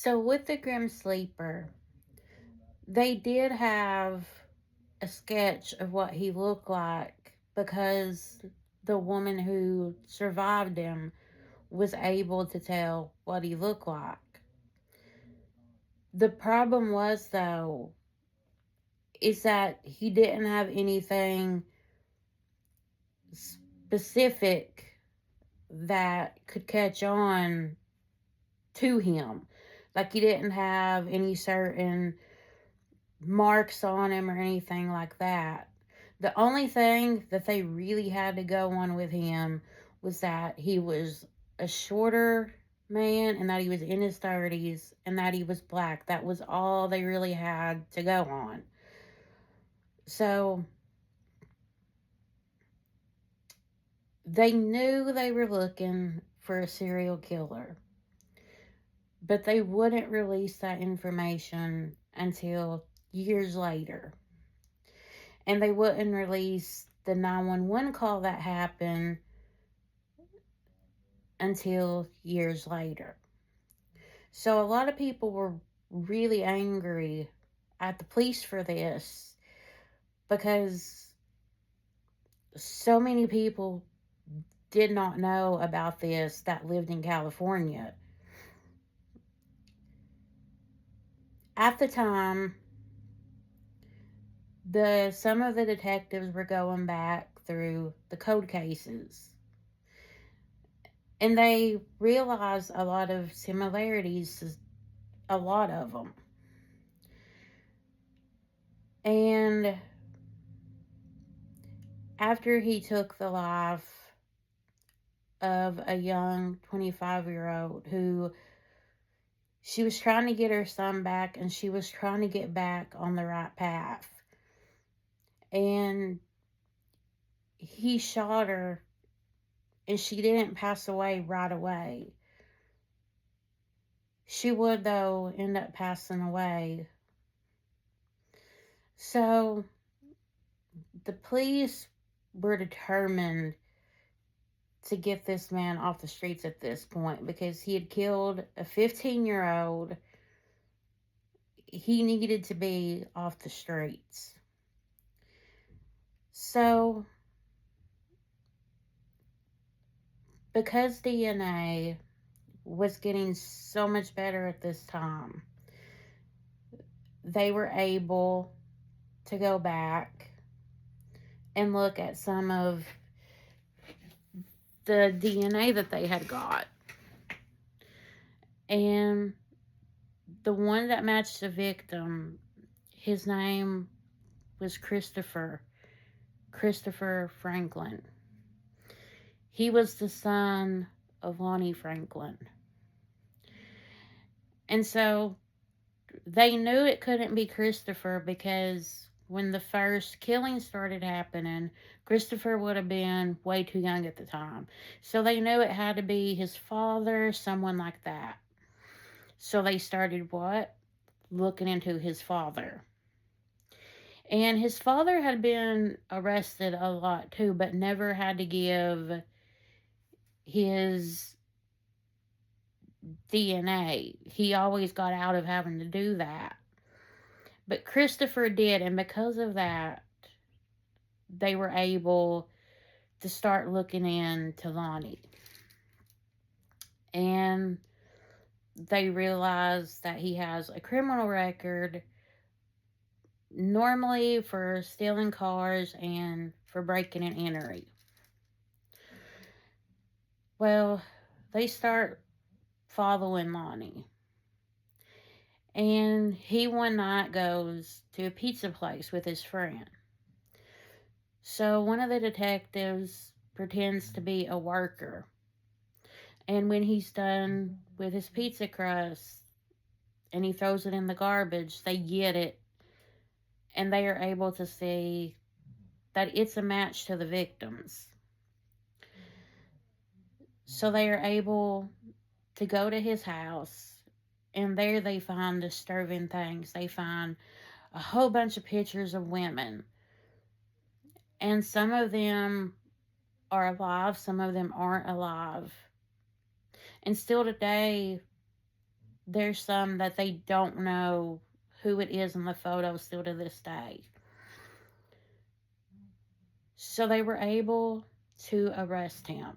So with the Grim Sleeper, they did have a sketch of what he looked like because the woman who survived him was able to tell what he looked like. The problem was, though, is that he didn't have anything specific that could catch on to him. Like, he didn't have any certain marks on him or anything like that. The only thing that they really had to go on with him was that he was a shorter man and that he was in his 30s and that he was black. That was all they really had to go on. So they knew they were looking for a serial killer, but they wouldn't release that information until years later. And they wouldn't release the 911 call that happened until years later. So a lot of people were really angry at the police for this because so many people did not know about this that lived in California. At the time, some of the detectives were going back through the code cases and they realized a lot of similarities, a lot of them. And after he took the life of a young 25-year-old who she was trying to get her son back and she was trying to get back on the right path. And he shot her and she didn't pass away right away. She would, though, end up passing away. So the police were determined to get this man off the streets at this point because he had killed a 15-year-old. He needed to be off the streets. So, because DNA was getting so much better at this time, they were able to go back and look at some of the DNA that they had got. And the one that matched the victim, his name was Christopher Franklin. He was the son of Lonnie Franklin. And so they knew it couldn't be Christopher because when the first killing started happening, Christopher would have been way too young at the time. So they knew it had to be his father, someone like that. So they started what? Looking into his father. And his father had been arrested a lot too, but never had to give his DNA. He always got out of having to do that. But Christopher did, and because of that, they were able to start looking into Lonnie. And they realized that he has a criminal record, normally for stealing cars and for breaking and entering. Well, they start following Lonnie. And he one night goes to a pizza place with his friend. So one of the detectives pretends to be a worker. And when he's done with his pizza crust and he throws it in the garbage, they get it and they are able to see that it's a match to the victims. So they are able to go to his house and there they find disturbing things. They find a whole bunch of pictures of women. And some of them are alive, some of them aren't alive. And still today, there's some that they don't know who it is in the photo still to this day. So they were able to arrest him.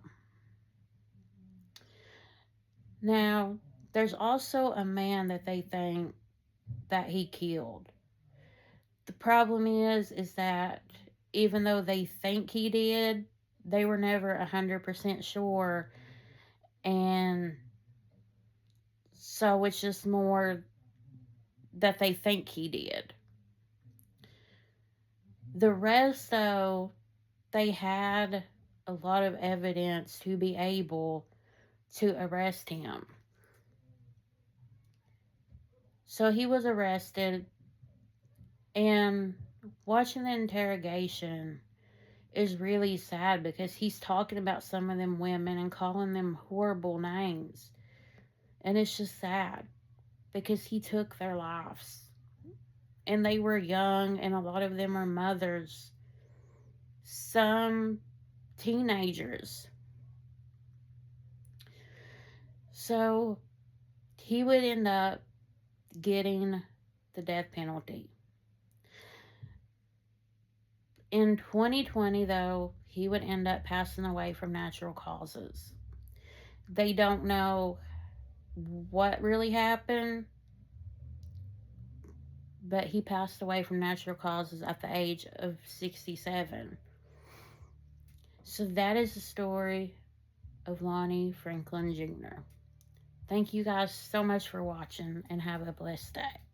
Now, there's also a man that they think that he killed. The problem is that even though they think he did, they were never 100% sure. And so it's just more that they think he did. The rest, though, they had a lot of evidence to be able to arrest him. So he was arrested, and watching the interrogation is really sad because he's talking about some of them women and calling them horrible names. And it's just sad because he took their lives. And they were young, and a lot of them are mothers, some teenagers. So he would end up getting the death penalty. In 2020, though, he would end up passing away from natural causes. They don't know what really happened, but he passed away from natural causes at the age of 67. So that is the story of Lonnie Franklin Jr. Thank you guys so much for watching, and have a blessed day.